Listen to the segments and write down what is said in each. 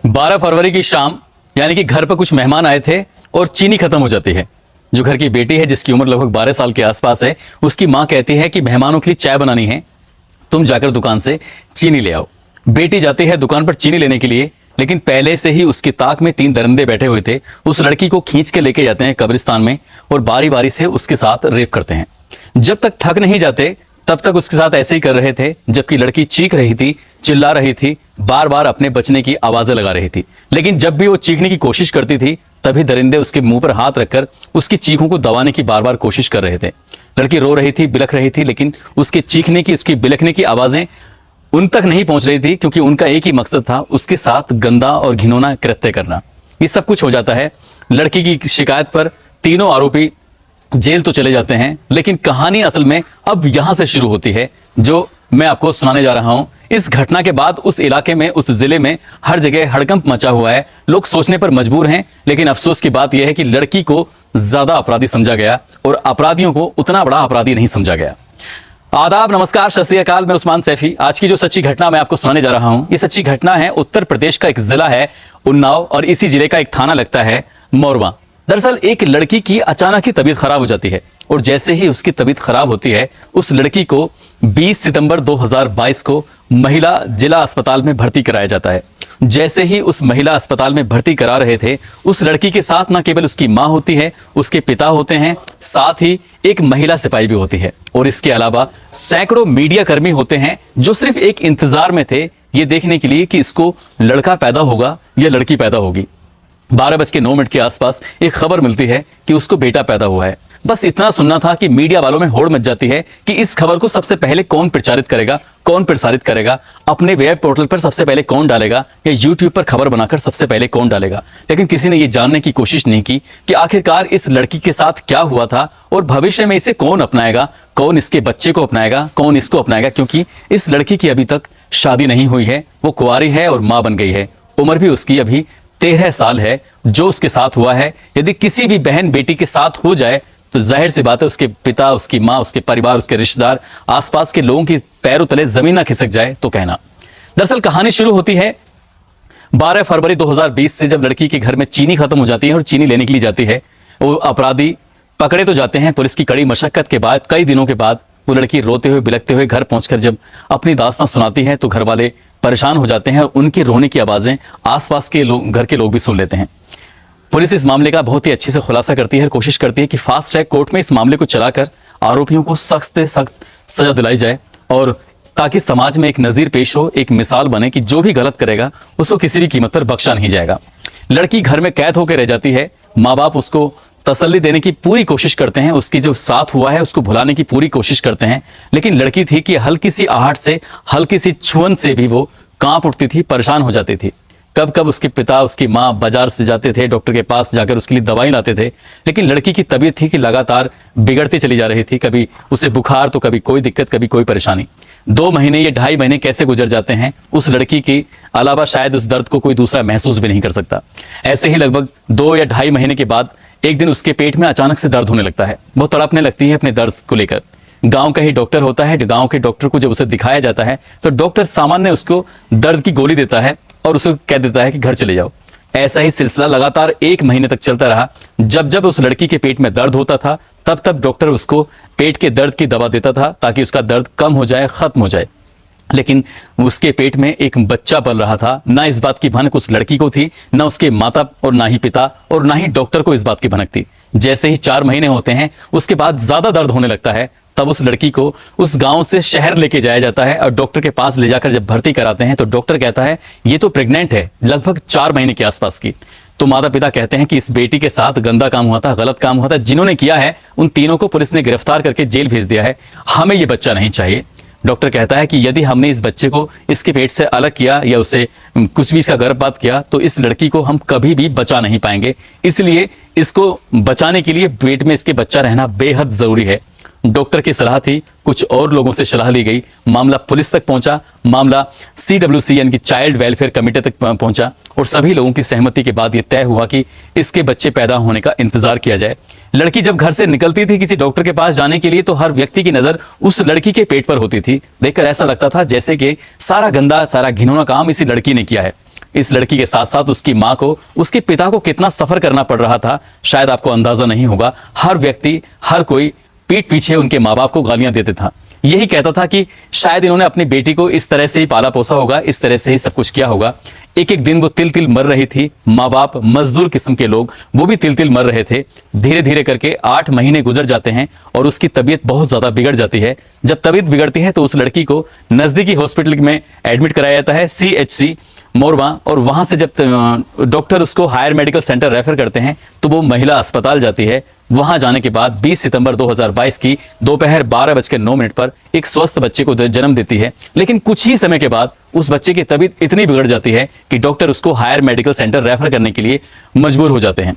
12 फरवरी की शाम यानी कि घर पर कुछ मेहमान आए थे और चीनी खत्म हो जाती है। जो घर की बेटी है जिसकी उम्र लगभग 12 साल के आसपास है, उसकी मां कहती है कि मेहमानों के लिए चाय बनानी है, तुम जाकर दुकान से चीनी ले आओ। बेटी जाती है दुकान पर चीनी लेने के लिए, लेकिन पहले से ही उसकी ताक में 3 दरिंदे बैठे हुए थे। उस लड़की को खींच के लेके जाते हैं कब्रिस्तान में और बारी बारी से उसके साथ रेप करते हैं। जब तक थक नहीं जाते तब तक उसके साथ ऐसे ही कर रहे थे, जबकि लड़की चीख रही थी, चिल्ला रही थी, बार बार अपने बचने की आवाजें लगा रही थी। लेकिन जब भी वो चीखने की कोशिश करती थी तभी दरिंदे उसके मुंह पर हाथ रखकर उसकी चीखों को दबाने की बार बार कोशिश कर रहे थे। लड़की रो रही थी, बिलख रही थी, लेकिन उसके चीखने की, उसकी बिलखने की आवाजें उन तक नहीं पहुंच रही थी, क्योंकि उनका एक ही मकसद था, उसके साथ गंदा और घिनौना कृत्य करना। ये सब कुछ हो जाता है। लड़की की शिकायत पर तीनों आरोपी जेल तो चले जाते हैं, लेकिन कहानी असल में अब यहां से शुरू होती है जो मैं आपको सुनाने जा रहा हूं। इस घटना के बाद उस इलाके में, उस जिले में हर जगह हड़कंप मचा हुआ है। लोग सोचने पर मजबूर हैं, लेकिन अफसोस की बात यह है कि लड़की को ज्यादा अपराधी समझा गया और अपराधियों को उतना बड़ा अपराधी नहीं समझा गया। आदाब, नमस्कार, सत श्री अकाल। मैं उस्मान सैफी। आज की जो सच्ची घटना मैं आपको सुनाने जा रहा हूं, ये सच्ची घटना है उत्तर प्रदेश का एक जिला है उन्नाव, और इसी जिले का एक थाना लगता है मोरवा। दरअसल एक लड़की की अचानक ही तबीयत खराब हो जाती है, और जैसे ही उसकी तबीयत खराब होती है उस लड़की को 20 सितंबर 2022 को महिला जिला अस्पताल में भर्ती कराया जाता है। जैसे ही उस महिला अस्पताल में भर्ती करा रहे थे, उस लड़की के साथ न केवल उसकी मां होती है, उसके पिता होते हैं, साथ ही एक महिला सिपाही भी होती है, और इसके अलावा सैकड़ों मीडिया कर्मी होते हैं जो सिर्फ एक इंतजार में थे ये देखने के लिए कि इसको लड़का पैदा होगा या लड़की पैदा होगी। 12:09 के आसपास एक खबर मिलती है कि उसको बेटा पैदा हुआ है। बस इतना सुनना था कि मीडिया वालों में होड़ मच जाती है कि इस खबर को सबसे पहले कौन प्रचारित करेगा, कौन प्रसारित करेगा, अपने वेब पोर्टल पर सबसे पहले कौन डालेगा, या यूट्यूब पर खबर बनाकर सबसे पहले कौन डालेगा। लेकिन किसी ने यह जानने की कोशिश नहीं की कि आखिरकार इस लड़की के साथ क्या हुआ था और भविष्य में इसे कौन अपनाएगा, कौन इसके बच्चे को अपनाएगा, कौन इसको अपनाएगा। क्योंकि इस लड़की की अभी तक शादी नहीं हुई है, वो कुंवारी है और मां बन गई है। उम्र भी उसकी अभी 13 साल है। जो उसके साथ हुआ है, यदि किसी भी बहन बेटी के साथ हो जाए तो जाहिर सी बात है उसके पिता, उसकी मां, उसके परिवार, उसके रिश्तेदार, आसपास के लोगों की पैरों तले जमीन ना खिसक जाए तो कहना। दरअसल कहानी शुरू होती है 12 फरवरी 2020 से, जब लड़की के घर में चीनी खत्म हो जाती है और चीनी लेने के लिए जाती है। वो अपराधी पकड़े तो जाते हैं पुलिस की कड़ी मशक्कत के बाद। कई दिनों के बाद वो लड़की रोते हुए, बिलखते हुए घर पहुंचकर जब अपनी दास्तां सुनाती है तो घर वाले परेशान हो जाते हैं और उनके रोने की आवाजें आसपास के लोग, घर के लोग भी सुन लेते हैं। पुलिस इस मामले का बहुत ही अच्छे से खुलासा करती है, कोशिश करती है कि फास्ट ट्रैक कोर्ट में इस मामले को चलाकर आरोपियों को सख्त से सख्त सजा दिलाई जाए, और ताकि समाज में एक नजीर पेश हो, एक मिसाल बने कि जो भी गलत करेगा उसको किसी भी कीमत पर बख्शा नहीं जाएगा। लड़की घर में कैद होकर रह जाती है। माँ बाप उसको तसल्ली देने की पूरी कोशिश करते हैं, उसकी जो साथ हुआ है उसको भुलाने की पूरी कोशिश करते हैं, लेकिन लड़की थी कि हल्की सी आहट से, हल्की सी छुअन से भी वो कांप उठती थी, परेशान हो जाती थी। कब कब उसके पिता, उसकी माँ बाजार से जाते थे, डॉक्टर के पास जाकर उसके लिए दवाई लाते थे, लेकिन लड़की की तबीयत थी कि लगातार बिगड़ती चली जा रही थी। कभी उसे बुखार तो कभी कोई दिक्कत, कभी कोई परेशानी। 2 महीने या 2.5 महीने कैसे गुजर जाते हैं, उस लड़की के अलावा शायद उस दर्द को कोई दूसरा महसूस भी नहीं कर सकता। ऐसे ही लगभग 2 या 2.5 महीने के बाद एक दिन उसके पेट में अचानक से दर्द होने लगता है। वो तड़पने लगती है अपने दर्द को लेकर। गांव का ही डॉक्टर होता है, गांव के डॉक्टर को जब उसे दिखाया जाता है तो डॉक्टर सामान्य उसको दर्द की गोली देता है और उसे कह देता है कि घर चले जाओ। ऐसा ही सिलसिला लगातार 1 महीने तक चलता रहा। जब जब उस लड़की के पेट में दर्द होता था तब तब डॉक्टर उसको पेट के दर्द की दवा देता था ताकि उसका दर्द कम हो जाए, खत्म हो जाए। लेकिन उसके पेट में एक बच्चा पल रहा था। ना इस बात की भनक उस लड़की को थी, ना उसके माता और ना ही पिता और ना ही डॉक्टर को इस बात की भनक थी। जैसे ही 4 महीने होते हैं उसके बाद ज्यादा दर्द होने लगता है, तब उस लड़की को उस गांव से शहर लेके जाया जाता है, और डॉक्टर के पास ले जाकर जब भर्ती कराते हैं तो डॉक्टर कहता है ये तो प्रेग्नेंट है, लगभग 4 महीने के आसपास की। तो माता पिता कहते हैं कि इस बेटी के साथ गंदा काम हुआ था, गलत काम हुआ था। जिन्होंने किया है उन तीनों को पुलिस ने गिरफ्तार करके जेल भेज दिया है। हमें ये बच्चा नहीं चाहिए। डॉक्टर कहता है कि यदि हमने इस बच्चे को इसके पेट से अलग किया या उसे कुछ भी इसका गर्भपात किया तो इस लड़की को हम कभी भी बचा नहीं पाएंगे, इसलिए इसको बचाने के लिए पेट में इसके बच्चा रहना बेहद जरूरी है। डॉक्टर की सलाह थी, कुछ और लोगों से सलाह ली गई, मामला पुलिस तक पहुंचा, मामला CWC यानी कि चाइल्ड वेलफेयर कमेटी तक पहुंचा, और सभी लोगों की सहमति के बाद यह तय हुआ कि इसके बच्चे पैदा होने का इंतजार किया जाए। लड़की जब घर से निकलती थी किसी डॉक्टर के पास जाने के लिए तो हर व्यक्ति की नजर उस लड़की के पेट पर होती थी। देखकर ऐसा लगता था जैसे कि सारा गंदा, सारा घिनौना काम इसी लड़की ने किया है। इस लड़की के साथ साथ उसकी माँ को, उसके पिता को कितना सफर करना पड़ रहा था, शायद आपको अंदाजा नहीं होगा। हर व्यक्ति, हर कोई पीठ पीछे उनके माँ बाप को गालियां देते था। यही कहता था कि शायद इन्होंने अपनी बेटी को इस तरह से ही पाला पोसा होगा, इस तरह से ही सब कुछ किया होगा। एक एक दिन वो तिल तिल मर रही थी। माँ बाप, मजदूर किस्म के लोग, वो भी तिल तिल मर रहे थे। धीरे धीरे करके 8 महीने गुजर जाते हैं और उसकी तबीयत बहुत ज्यादा बिगड़ जाती है। जब तबीयत बिगड़ती है तो उस लड़की को नजदीकी हॉस्पिटल में एडमिट कराया जाता है, CHC मोरवा। और वहां से जब डॉक्टर उसको हायर मेडिकल सेंटर रेफर करते हैं तो वो महिला अस्पताल जाती है। वहां जाने के बाद 20 सितंबर 2022 की दोपहर 12:09 पर एक स्वस्थ बच्चे को जन्म देती है। लेकिन कुछ ही समय के बाद उस बच्चे की तबीयत इतनी बिगड़ जाती है कि डॉक्टर उसको हायर मेडिकल सेंटर रेफर करने के लिए मजबूर हो जाते हैं।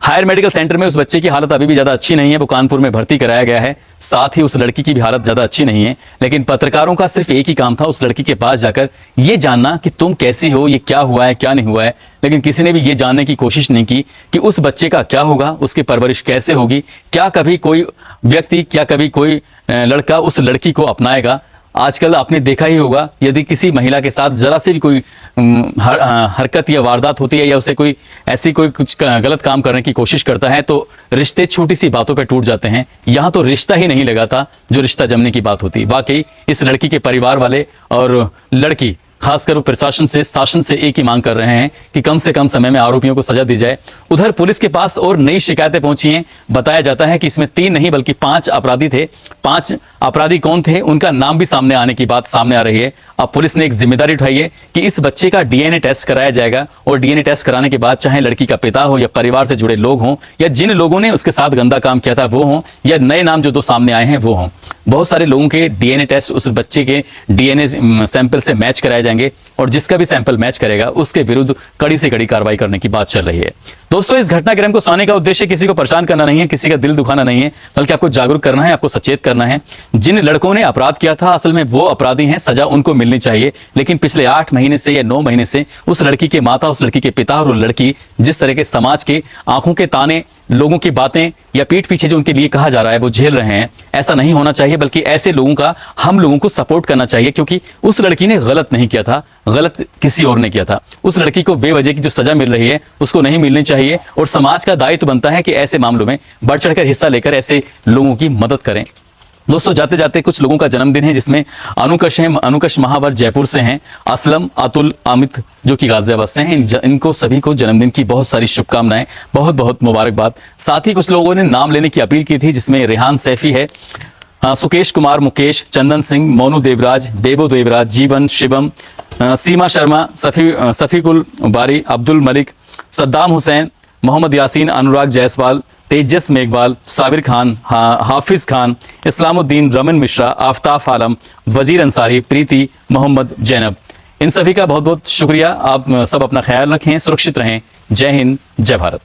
हायर मेडिकल सेंटर में उस बच्चे की हालत अभी भी ज्यादा अच्छी नहीं है, वो कानपुर में भर्ती कराया गया है। साथ ही उस लड़की की भी हालत ज्यादा अच्छी नहीं है। लेकिन पत्रकारों का सिर्फ एक ही काम था, उस लड़की के पास जाकर ये जानना कि तुम कैसी हो, ये क्या हुआ है, क्या नहीं हुआ है। लेकिन किसी ने भी ये जानने की कोशिश नहीं की कि उस बच्चे का क्या होगा, उसकी परवरिश कैसे होगी, क्या कभी कोई व्यक्ति, क्या कभी कोई लड़का उस लड़की को अपनाएगा। आजकल आपने देखा ही होगा, यदि किसी महिला के साथ जरा से भी कोई हरकत या वारदात होती है या उसे कोई ऐसी कोई कुछ गलत काम करने की कोशिश करता है तो रिश्ते छोटी सी बातों पे टूट जाते हैं। यहाँ तो रिश्ता ही नहीं लगा था जो रिश्ता जमने की बात होती। वाकई इस लड़की के परिवार वाले और लड़की खासकर वो प्रशासन से, शासन से एक ही मांग कर रहे हैं कि कम से कम समय में आरोपियों को सजा दी जाए। उधर पुलिस के पास और नई शिकायतें पहुंची हैं। बताया जाता है कि इसमें 3 नहीं बल्कि 5 अपराधी थे। 5 अपराधी कौन थे, उनका नाम भी सामने आने की बात सामने आ रही है। अब पुलिस ने एक जिम्मेदारी उठाई है कि इस बच्चे का DNA टेस्ट कराया जाएगा और DNA टेस्ट कराने के बाद चाहे लड़की का पिता हो या परिवार से जुड़े लोग हों या जिन लोगों ने उसके साथ गंदा काम किया था वो हों या नए नाम जो 2 सामने आए हैं वो हों, बहुत सारे लोगों के DNA टेस्ट उस बच्चे के DNA सैंपल से मैच कराए जाएंगे और जिसका भी सैंपल मैच करेगा उसके विरुद्ध कड़ी से कड़ी कार्रवाई करने की बात चल रही है। दोस्तों, इस घटनाक्रम को सुनाने का उद्देश्य किसी को परेशान करना नहीं है, किसी का दिल दुखाना नहीं है, बल्कि आपको जागरूक करना है, आपको सचेत करना है। जिन लड़कों ने अपराध किया था असल में वो अपराधी हैं, सजा उनको मिलनी चाहिए। लेकिन पिछले 8 महीने से या 9 महीने से उस लड़की के माता, उस लड़की के पिता और लड़की जिस तरह के समाज के आंखों के ताने, लोगों की बातें या पीठ पीछे जो उनके लिए कहा जा रहा है वो झेल रहे हैं, ऐसा नहीं होना चाहिए। बल्कि ऐसे लोगों का हम लोगों को सपोर्ट करना चाहिए, क्योंकि उस लड़की ने गलत नहीं किया था, गलत किसी और ने किया था। उस लड़की को बेवजह की जो सजा मिल रही है उसको नहीं मिलनी चाहिए और समाज का दायित्व बनता है कि ऐसे मामलों में बढ़ चढ़कर हिस्सा लेकर ऐसे लोगों की मदद करें। दोस्तों, जाते जाते कुछ लोगों का जन्मदिन है जिसमें अनुकश है, अनुकश महावर जयपुर से हैं, असलम, अतुल, अमित जो कि गाजियाबाद से हैं। इनको सभी को जन्मदिन की बहुत सारी शुभकामनाएं, बहुत बहुत मुबारकबाद। साथ ही कुछ लोगों ने नाम लेने की अपील की थी जिसमें रेहान सैफी है, सुकेश कुमार, मुकेश, चंदन सिंह, मोनू देवराज, बेबो देवराज, जीवन, शिवम, सीमा शर्मा, सफीकुल बारी, अब्दुल मलिक, सद्दाम हुसैन, मोहम्मद यासीन, अनुराग जायसवाल, तेजस मेघवाल, साबिर खान, हाफिज खान, इस्लामुद्दीन, रमन मिश्रा, आफ्ताफ आलम, वजीर अंसारी, प्रीति, मोहम्मद जैनब। इन सभी का बहुत बहुत शुक्रिया। आप सब अपना ख्याल रखें, सुरक्षित रहें। जय हिंद, जय भारत।